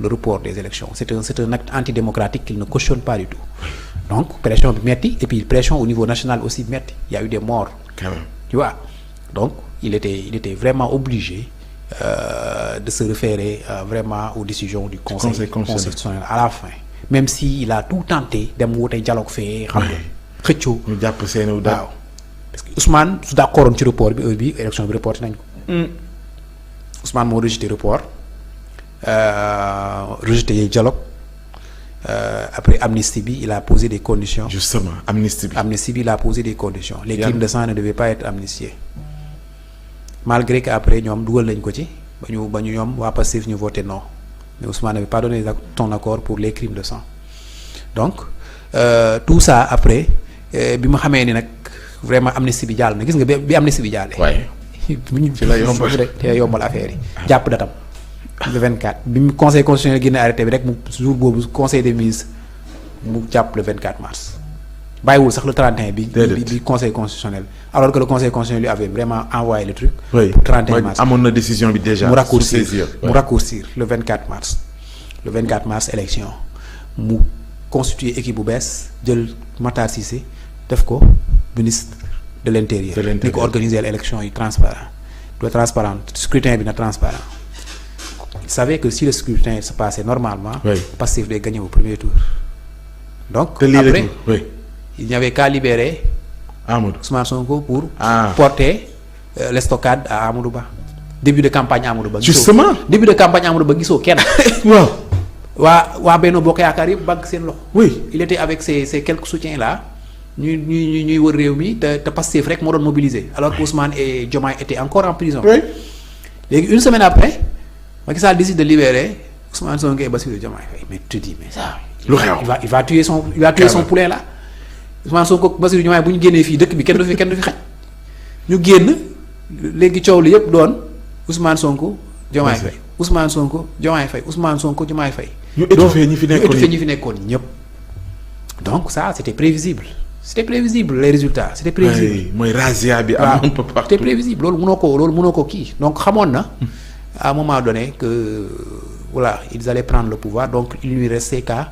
le report des élections. C'est un acte antidémocratique qu'il ne cautionne pas du tout. Donc pression bi metti et puis pression au niveau national aussi metti. Il y a eu des morts. Quand même. Tu vois. Donc il était vraiment obligé de se référer vraiment aux décisions du Conseil constitutionnel à la fin. Même si il a tout tenté dem woote dialogue fee xam nga xëccoo. ñu jàpp seen daal. waaw parce que Ousmane su d'accord ci report bi heure bi élection bi reporté nañ ko. Ousmane moo rejeté report rejeté dialogue après amnistie bi il a posé des conditions. Justement amnistie bi il a posé des conditions. Les crimes de sang ne devaient pas être amnistiés malgré que après ñoom dugal nañ ko ci ba ñu ñoom waa Pastef ñu voté non mais Ousmane n'avait pas donné son accord pour les crimes de sang donc tout ça après bi ma xamee ni nag vraiment amnistie bi jàll na gis nga bi amnistie bi jàllee. waaye ci la yombal affaire yi jàpp datam le 24 bi mu conseil constitutionnel génne arrêté bi rek mu jour boobu conseil des ministres mu jàpp le 24 mars bàyyiwul sax le 31 bi conseil constitutionnel alors que le conseil constitutionnel lui avait vraiment envoyé le truc. Oui. Pour 31 mars amoon na décision bi déjà. mu raccourcir le 24 mars élection mu constituer équipe bu bees jël Matar Cissé def ko ministre de l'intérieur. ni ko organiser l'élection yi transparent scrutin bi na transparent. Il savait que si le scrutin se passait normalement. Pastef day gagner au premier tour. Donc après il n'y avait qu'à libérer Amadou Ousmane Sonko pour porter l'estocade à Amadou Ba. Début de campagne Amadou Ba. Justement début de campagne Amadou Ba gisoo kenn. waaw waa Benno Bokk Yaakaar yëpp banque seen loxo. oui il était avec ces quelques soutiens là ñuy wër réew mi te Pastef rek moo doon mobiliser alors que Ousmane et Diomaye étaient encore en prison. léegi une semaine après Macky Sall décide de libérer Ousmane Sonko et Bassirou Diomaye Faye mais tu dis mais ça. lu xew il va tuer son poulet là. Ousmane Sonko Bassirou Diomaye bu ñu génnee fii dëkk bi kenn du fi xaj ñu génn léegi coow li yëpp doon Ousmane Sonko Diomaye Faye Ousmane Sonko Diomaye Faye Ousmane Sonko Diomaye Faye. ñu étouffé ñi fi nekkoon ñëpp. donc ça c'était prévisible les résultats c'était prévisible. mooy razzia bi amoon partout. c'était prévisible loolu mënoo ko kii donc xamoon na à un moment donné que voilà ils allaient prendre le pouvoir donc il lui restait qu'à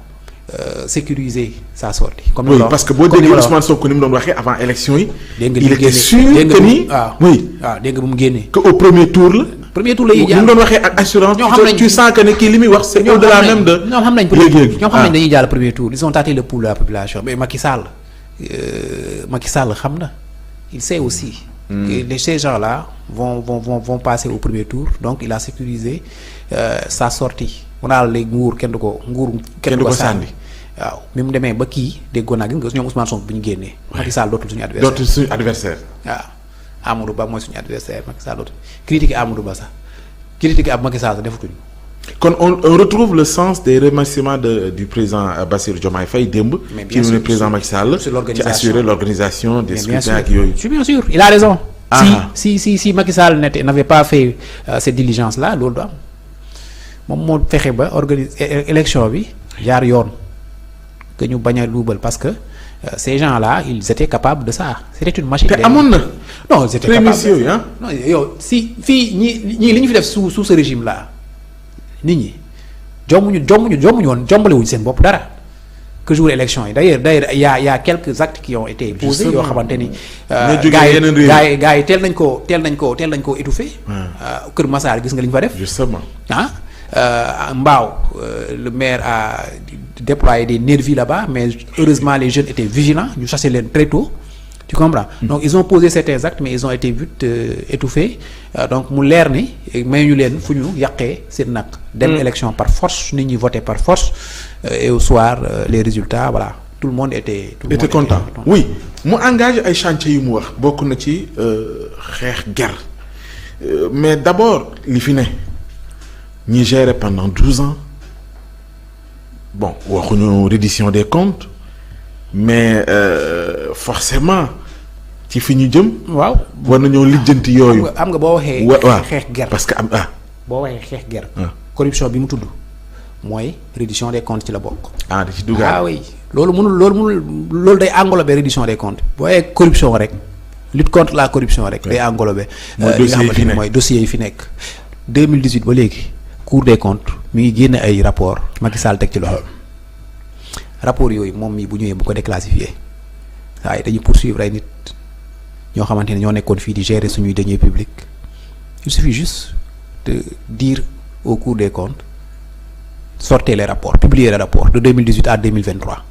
sécuriser sa sortie. comme oui parce que boo déggee Ousmane Sonko ni mu doon waxee avant élection yi. il était sûr que ni waaw dégg nga bu mu génnee. que au premier tour la. la ñuy jàll mu doon waxee ak assurance. ñoo xam nañ tu sens que ne kii li muy wax c'est au-delà même de. ñoom xam nañ dañuy jàll premier tour ils ont tâté le pouls de la population mais Macky Sall xam na il sait aussi. que ces gens-là vont passer au premier tour donc il a sécurisé sa sortie. mu naa la léegi nguur kenn du ko sànni. waaw mi mu demee ba kii déggoon naa gis nga ñoom Ousmane Sonko bu ñu génnee. Macky Sall dootul suñu adversaire. waaw Amadou Ba mooy suñu adversaire Macky Sall dootul critiquer Amadou Ba sax critiquer ab Macky Sall sax defatuñu. kon on retrouve le sens des remerciements du président Bassirou Diomaye Faye démb. ci le président Macky Sall. ci assurer l'organisation des scrutins ak yooyu. bien sûr il a raison. si Macky Sall n'avait pas fait cette diligence là loolu du am moom moo fexe ba organiser élection bi jaar yoon. que ñu bañ a luubal parce que ces gens-là ils étaient capables de ça c'était une machine. te amoon na. non ils étaient capables yooyu non yow si fii ñii li ñu fi def sous ce régime là nit ñi jombalewuñu seen bopp dara que jour élection yi d'ailleurs y a quelques actes qui ont été posés yoo xamante ni. gars yi teel nañ koo étouffé. Kër Massar gis nga li ñu fa def. justement Mbao le maire a déployé des nervis là-bas mais heureusement les jeunes étaient vigilants ñu chassé leen très tôt tu comprends. donc ils ont posé certains actes mais ils ont été vite étouffés donc mu leer ni may ñu leen fu ñu yàqee seen nag. dem élection par force nit ñi voté par force et au soir les résultats voilà tout le monde était content oui mu engagé ay chantiers yu mu wax bokk na ci xeex guerre mais d'abord li fi ne. ñi géré pendant 12 ans bon waxuñu reddition des comptes mais forcément ci fi ñu jëm. waaw war nañoo lijjanti yooyu. am nga boo waxee. xeex guerre parce que boo waxee xeex guerre. corruption bi mu tudd mooy reddition des comptes ci la bokk. da ci duggaat oui loolu day englober reddition des comptes boo waxee corruption rek lutte contre la corruption rek. day englober. mooy dossiers yi fi nekk mooy dossiers yi fi nekk 2018 ba léegi. Cour des comptes mi ngi génne ay rapport Macky Sall teg ci loxo rapport yooyu moom mii bu ñëwee bu ko déclassifié waaye dañuy poursuivre ay nit ñoo xamante ne ñoo nekkoon fii di gérer suñuy deniers publics il suffit juste de dire au Cour des comptes sortez les rapports publiez les rapports de 2018 à 2023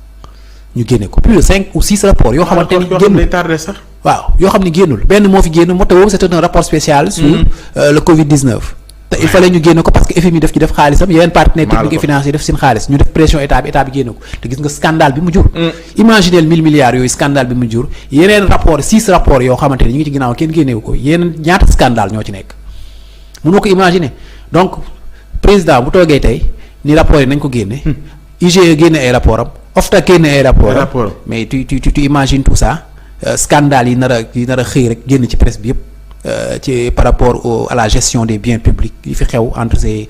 ñu génne ko plus de 5 ou 6 rapports yoo xamante ni génnul tardé sax. waaw yoo xam ne génnul benn moo fi génn moo tax boobu c'était un rapport spécial sur le Covid-19 te il fallait ñu génne ko parce que FMI daf ci def xaalisam yeneen partenaires techniques et financiers def seen xaalis ñu def pression état bi génne ko te gis nga scandale bi mu jur imaginez 1000 milliards yooyu scandale bi mu jur yeneen rapport 6 rapports yoo xamante ni ñu ngi ci ginnaaw kenn génnewu ko yeneen ñaata scandale ñoo ci nekk mënoo ko imaginer donc président bu toogee tey ni rapport yi nañ ko génne IGE génne ay rapport am OFTA génne ay rapport am mais tu imagines tout ça scandale yi nar a xëy rek génn ci presse bi yëpp ci par rapport à la gestion des biens publics yi fi xew entre ces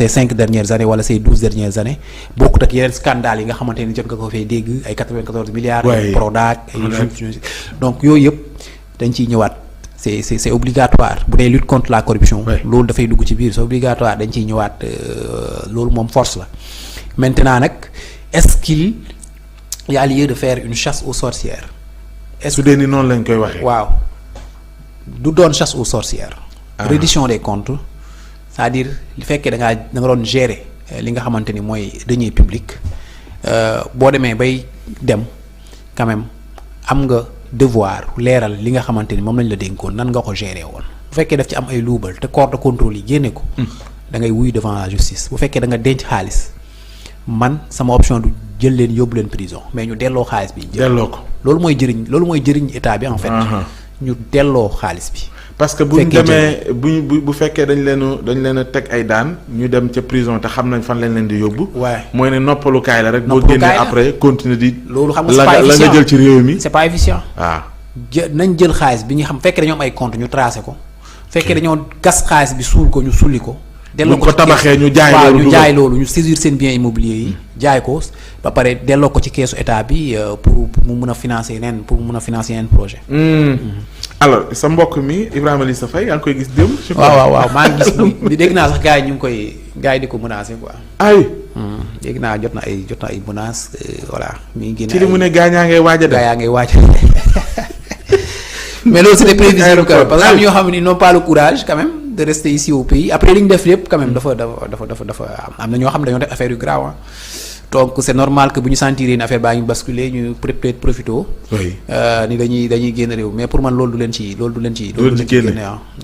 5 dernières années wala ces 12 dernières années bokkut ak yeneen scandale yi nga xamante ni jot nga ko fay dégg ay 94 milliards ay Prodac ay donc yooyu yëpp dañ ciy ñëwaat c'est obligatoire bu dee lutte contre la corruption loolu dafay dugg ci biir c'est obligatoire dañ ciy ñëwaat loolu moom force la maintenant nag est-ce qu'il y a lieu de faire une chasse aux sorcières su dee ni noonu lañ koy waxee waaw du doon chasse aux sorcières reddition des comptes c'est-à-dire li fekkee da nga doon gérer li nga xamante ni mooy deniers publics boo demee bay dem quand même am nga devoir leeral li nga xamante ni moom lañ la dénkoon nan nga ko gérer woon bu fekkee daf ci am ay luubal te corps de contrôle yi génne ko da ngay wuy devant la justice bu fekkee da nga denc xaalis man sama option du jël leen yóbbu leen prison mais ñu delloo xaalis bi delloo ko loolu mooy jëriñ état bi en fait ñu delloo xaalis bi parce que buñ demee bu fekkee dañ leen a teg ay daan ñu dem ca prison te xam nañ fan lañ leen di yóbbu waaye mooy ne noppalukaay la rek boo génnee après continuer di loolu xam nga la nga jël ci réew mi c'est pas efficient waaw nañ jël xaalis bi ñu xam fekkee dañoo am ay compte ñu tracé ko fekkee dañoo gas xaalis bi suul ko ñu sulli ko delloo ko tabaxee ñu jaay loolu ñu saisir seen biens immobiliers yi jaay ko ba pare delloo ko ci keesu état bi pour mu mun a financer yeneen projet alors sa mbokk mi Ibrahima Lissa Faye yaa ngi koy gis démb. waaw maa ngi gis muy dégg naa sax gars yi ñu ngi koy gars yi di ko menacer quoi. ay dégg naa jot na ay menaces voilà. mi ngi génne ci li mu ne gars yaa ngay waaj a dem gars yaa ngay waaj a dem mais loolu c'était prévisible quand même parce que am ñoo xam ne n'ont pas le courage quand même de rester ici au pays après li ñu def lépp quand même dafa am na ñoo xam ne dañoo def affaire yu grave donc c'est normal que bu ñu sentir une affaire baa ngi basculer ñu peut-être profito ni dañuy génn réew mais pour man loolu du leen ci génne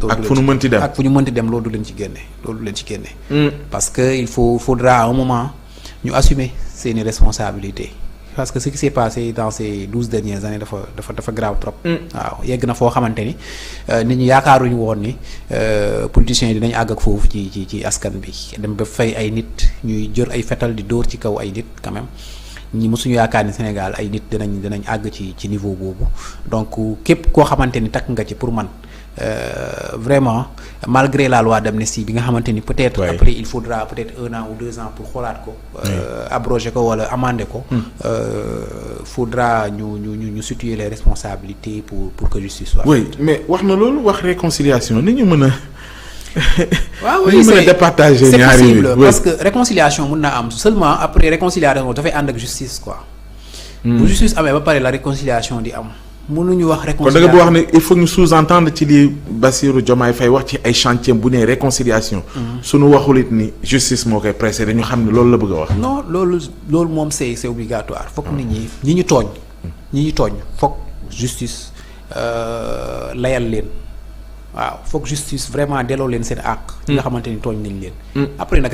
ak fu ñu mënti dem loolu du leen ci génne parce que il faudra à un moment ñu assumer seeni responsabilités parce que ce qui s'est passé dans ces 12 dernières années dafa grave trop waaw yegg na foo xamante ni nit ñi yaakaaruñu woon ni politiciens yi dinañ àgg ak foofu ci askan bi dem ba fay ay nit ñuy jël ay fetal di dóor ci kaw ay nit quand même ñi mësuñu yaakaar ni Sénégal ay nit dinañ àgg ci niveau boobu donc képp koo xamante ni takk nga ci pour man vraiment malgré la loi d'amnistie bi nga xamante ni peut-être après il faudra peut-être 1 an ou 2 ans pour xoolaat ko abroger ko wala amender ko faudra ñu situer les responsabilités pour que justice soit oui mais wax na loolu wax réconciliation ni ñu mën a waaw oui mën a départager c'est ñaari possible parce que réconciliation mën na am seulement après réconciliation dafay ànd ak justice quoi bu justice amee ba pare la réconciliation di am mënuñu wax réconciliation kon da nga wax ne il faut ñu sous-entendre ci li Bassirou Diomaye Faye wax ci ay chantier bu ne réconciliation suñu waxul it ni justice moo koy précéder ñu xam ne loolu la bëgg a wax non loolu moom c'est obligatoire foog nit ñi ñu tooñ foog justice layal leen waaw foog justice vraiment delloo leen seen àq ñi nga xamante ni tooñ nañ leen après nag